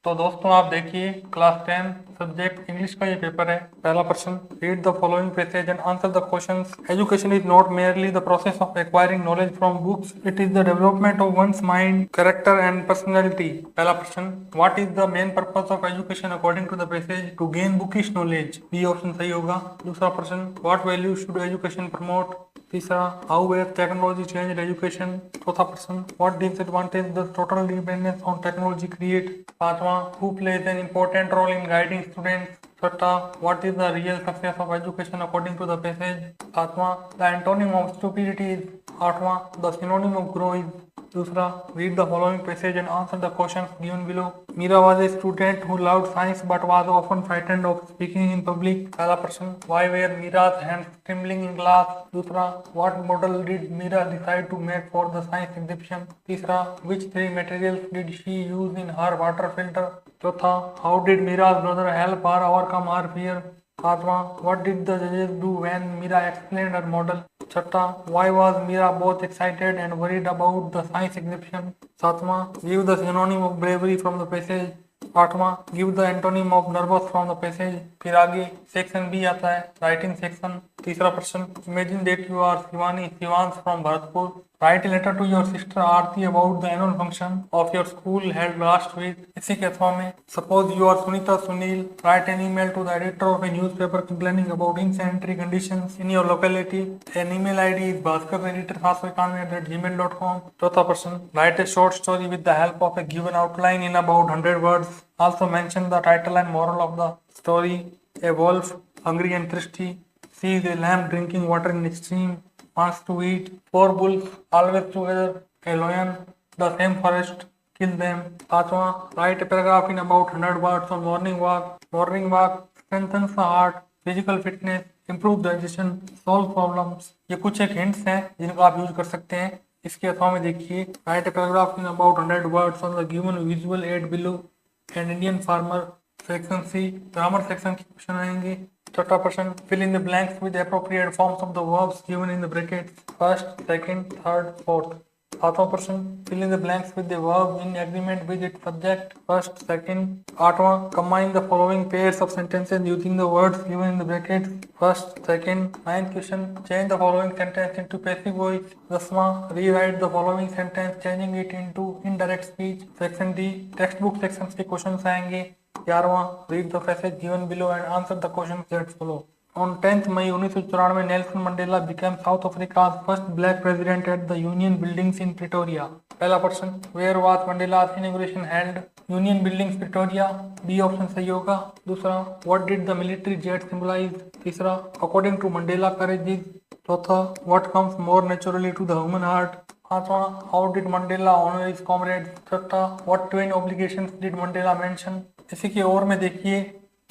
तो दोस्तों आप देखिए क्लास 10 सब्जेक्ट इंग्लिश का ये पेपर है। पहला प्रश्न, read the following passage and answer the questions. Education is not merely the process of acquiring knowledge from books, it is the development of one's mind, character and personality। पहला प्रश्न, what is the main purpose of education according to the passage? To gain bookish knowledge। B option सही होगा। दूसरा प्रश्न, what value should education promote? तीसरा, how has technology changed education. चौथा प्रश्न, what disadvantage the total dependence on technology create. पांचवा, who plays an important role in guiding students. छठा, what is the real success of education according to the passage. सातवां, the antonym of stupidity is. आठवां, the synonym of grow is. दूसरा, read the following passage and answer the questions given below। Meera was a student who loved science but was often frightened of speaking in public। पहला प्रश्न, why were Meera's hands trembling in class। दूसरा, what model did Meera decide to make for the science exhibition। तीसरा, which three materials did she use in her water filter। चौथा, how did Meera's brother help her overcome her fear। पांचवा, what did the judges do when Meera explained her model। छठा, why was Meera both excited and worried about the science exhibition। सातवां, give the synonym of bravery from the passage। आठवां, give the antonym of nervous from the passage। फिर आगे section B आता है, writing section. तीसरा प्रश्न, imagine that you are Shivani Shivansh from Bharatpur. Write a letter to your sister Aarti about the annual function of your school held last week. इसी के अथवा में, suppose you are Sunita Sunil, write an email to the editor of a newspaper complaining about insanitary conditions in your locality. An email ID is Bhaskar editor 791@gmail.com। चौथा प्रश्न, write a short story with the help of A given outline in about 100 words. Also mention the title and moral of the story। A wolf, hungry and thirsty, sees a lamb drinking water in a stream, wants to eat। Four bulls, always together, a lion, the same forest, kill them। पांचवा, write a paragraph in about 100 words on morning walk। Morning walk strengthens the heart, physical fitness, improve digestion, solve problems। ये कुछ एक hints हैं जिनको आप use कर सकते हैं। इसके अथवा में देखिए, write a paragraph in about 100 words on the given visual aid below। And Indian farmer. Section C, grammar section के क्वेश्चन आएंगे। छठा प्रश्न, fill in the blanks with appropriate forms of the verbs given in the brackets, first, second, third, fourth. सातवां प्रश्न, fill in the blanks with the verb in agreement with its subject, first, second. आठवां, combine the following pairs of sentences using the words given in the brackets, first, second. Ninth question, change the following sentence into passive voice. दसवां, rewrite the following sentence changing it into indirect speech. Section D, textbook section के question आएंगे। 11वां, read the passage given below and answer the questions that follow. On 10th May 1994, Nelson Mandela became South Africa's first black president at the Union Buildings in Pretoria। पहला प्रश्न, where was Mandela's inauguration held? Union Buildings, Pretoria। B option सही होगा। दूसरा, what did the military jet symbolize? तीसरा, according to Mandela, courage is। चौथा, what comes more naturally to the human heart? पांचवा, how did Mandela honor his comrades? छठा, what twin obligations did Mandela mention? इसी की ओर में देखिए,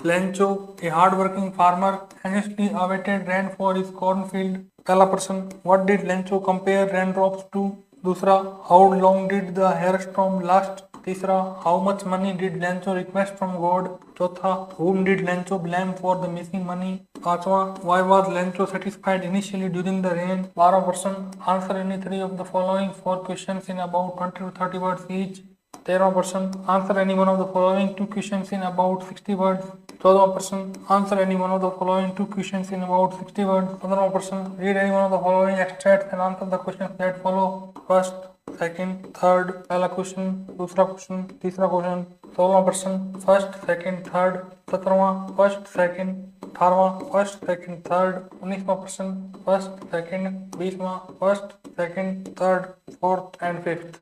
Lencho, a hard-working farmer, anxiously awaited rain for his cornfield। पहला प्रश्न, what did Lencho compare raindrops to? दूसरा, how long did the hailstorm last? तीसरा, how much money did Lencho request from God? चौथा, whom did Lencho blame for the missing money? पांचवा, why was Lencho satisfied initially during the rain? 12वां प्रश्न, answer any three of the following four questions in about 20 to 30 words each। 13वां प्रश्न, answer any one of the following two questions in about 60 words. 14वां प्रश्न, answer any one of the following two questions in about 60 words. 15वां प्रश्न, read any one of the following extracts and answer the questions that follow, first, second, third. पहला question, दूसरा question, तीसरा question. 16वां प्रश्न, first, second, third. 17वां, first, second. 18वां, first, second, third. 19वां प्रश्न, first, second. 20वां, first, second, third, fourth and fifth.